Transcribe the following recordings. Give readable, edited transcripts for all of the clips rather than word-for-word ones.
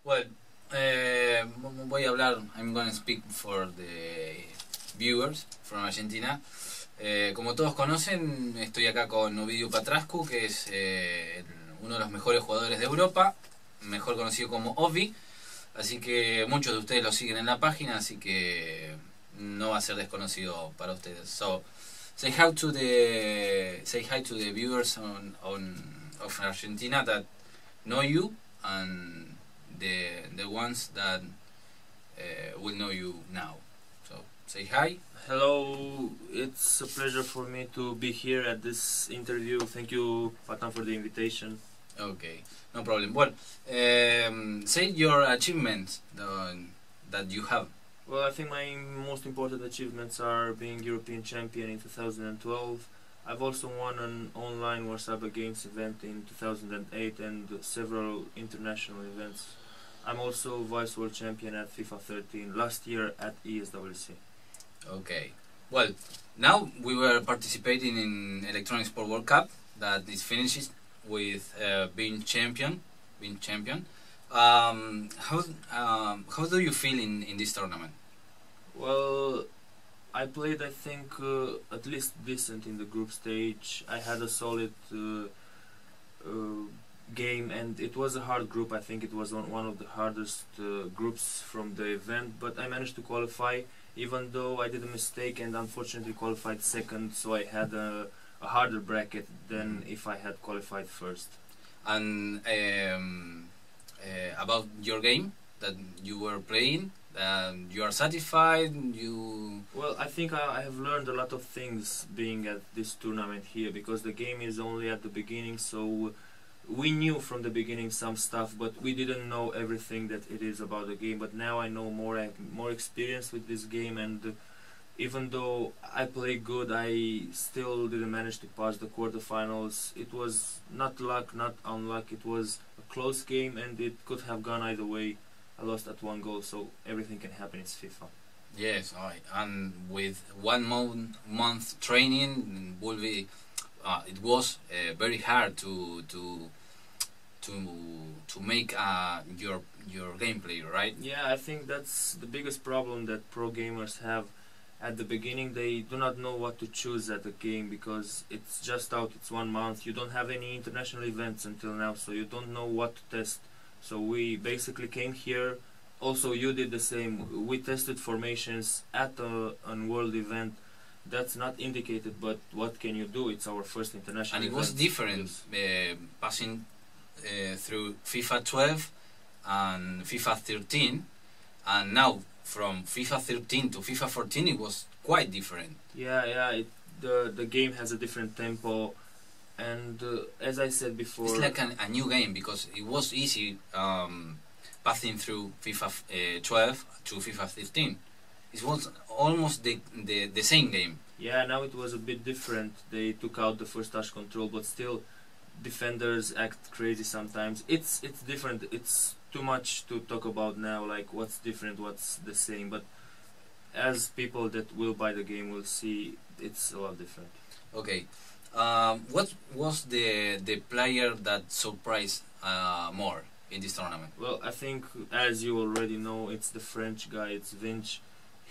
Well, voy a hablar, I'm going to speak for the viewers from Argentina. Como todos conocen, estoy acá con Ovidiu Patrascu, que es uno de los mejores jugadores de Europa, mejor conocido como Ovvy. Así que muchos de ustedes lo siguen en la página, así que no va a ser desconocido para ustedes. So, say hi to the viewers of Argentina that know you, and the ones that will know you now. So say hi. Hello, it's a pleasure for me to be here at this interview. Thank you, Patán, for the invitation. Okay, no problem. Well, say your achievements that you have. Well, I think my most important achievements are being European champion in 2012. I've also won an online Warsaw Games event in 2008 and several international events. I'm also vice world champion at FIFA 13 last year at ESWC. Okay. Well, now we were participating in Electronic Sport World Cup that is finished with being champion. How do you feel in this tournament? Well, I played, I think, at least decent in the group stage. I had a solid game, and it was a hard group. I think it was one of the hardest groups from the event, but I managed to qualify, even though I did a mistake and unfortunately qualified second, so I had a harder bracket than if I had qualified first. And about your game that you were playing, you are satisfied? Well, I think I have learned a lot of things being at this tournament here, because the game is only at the beginning, so we knew from the beginning some stuff, but we didn't know everything that it is about the game. But now I know more. I have more experience with this game, and even though I played good, I still didn't manage to pass the quarterfinals. It was not luck, not unluck. It was a close game, and it could have gone either way. I lost at one goal, so everything can happen. It's FIFA. Yes, and with 1 month training, it was very hard to make your gameplay, right? Yeah, I think that's the biggest problem that pro gamers have. At the beginning, they do not know what to choose at the game, because it's just out, it's 1 month, you don't have any international events until now, so you don't know what to test. So we basically came here, also you did the same, we tested formations at a world event. That's not indicated, but what can you do? It's our first international event. And it was different, passing through FIFA 12 and FIFA 13, and now from FIFA 13 to FIFA 14 it was quite different. Yeah, the game has a different tempo, and as I said before, it's like a new game, because it was easy passing through FIFA 12 to FIFA 13. It was almost the same game. Yeah, now it was a bit different. They took out the first touch control, but still defenders act crazy sometimes. It's different. It's too much to talk about now, like what's different, what's the same, but as people that will buy the game will see, it's a lot different. Okay. What was the player that surprised more in this tournament? Well, I think, as you already know, it's the French guy, it's Vinch.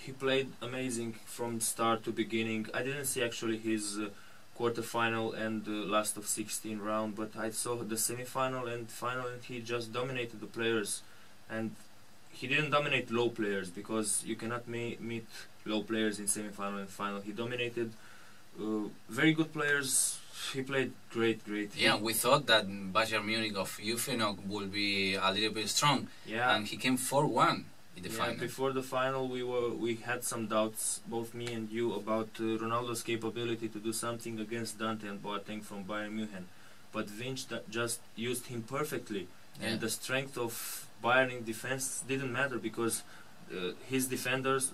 He played amazing from start to beginning. I didn't see actually his quarterfinal and last of 16 round, but I saw the semi-final and final, and he just dominated the players. And he didn't dominate low players, because you cannot meet low players in semi-final and final. He dominated very good players. He played great. Yeah, we thought that Bayern Munich of Ufenok would be a little bit strong. Yeah, and he came 4-1 in the final. Before the final, we had some doubts, both me and you, about Ronaldo's capability to do something against Dante and Boateng from Bayern Munich. But Vinch just used him perfectly, and the strength of Bayern in defense didn't matter, because his defenders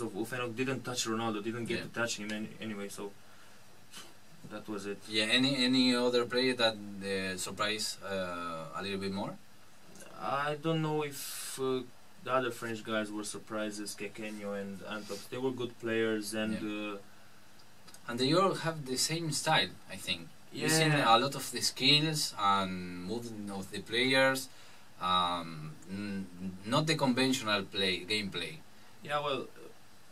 of Ufenok didn't touch Ronaldo, didn't get to touch him anyway. So that was it. Yeah. Any other player that surprised a little bit more? I don't know if the other French guys were surprises, Kekenyo and Antox. They were good players, and and they all have the same style, I think. You've seen a lot of the skills and movement of the players, not the conventional gameplay. Yeah, well,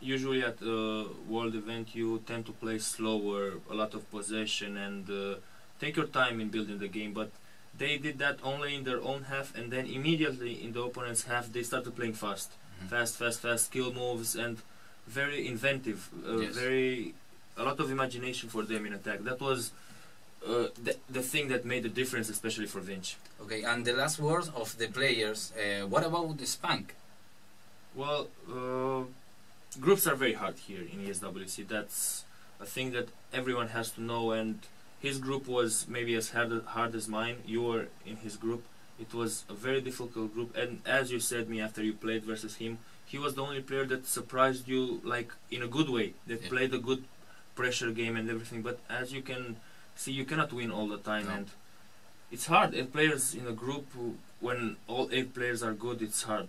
usually at a world event you tend to play slower, a lot of possession, and take your time in building the game, but they did that only in their own half, and then immediately in the opponent's half they started playing fast. Fast, skill moves, and very inventive, a lot of imagination for them in attack. That was the thing that made the difference, especially for Vinch. Okay, and the last words of the players, what about the Spank? Well, groups are very hard here in ESWC. That's a thing that everyone has to know, and his group was maybe as hard as mine. You were in his group. It was a very difficult group, and as you said me after you played versus him, he was the only player that surprised you, like, in a good way, that played a good pressure game and everything. But as you can see, you cannot win all the time, and it's hard. 8 players in a group, when all 8 players are good, it's hard.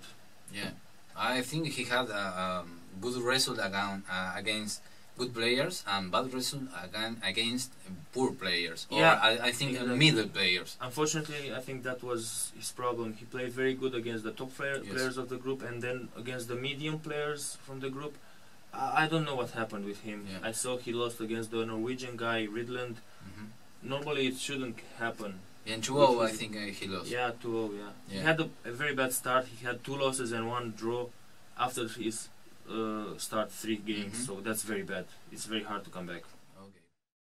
Yeah, I think he had a good result against good players and bad result against poor players, or I think middle players. Unfortunately, I think that was his problem. He played very good against the top players of the group, and then against the medium players from the group, I don't know what happened with him. I saw he lost against the Norwegian guy, Ridland. Normally it shouldn't happen. In 2-0, I think he lost. Yeah, 2-0, He had a very bad start. He had 2 losses and 1 draw after his start 3 games, so that's very bad. It's very hard to come back.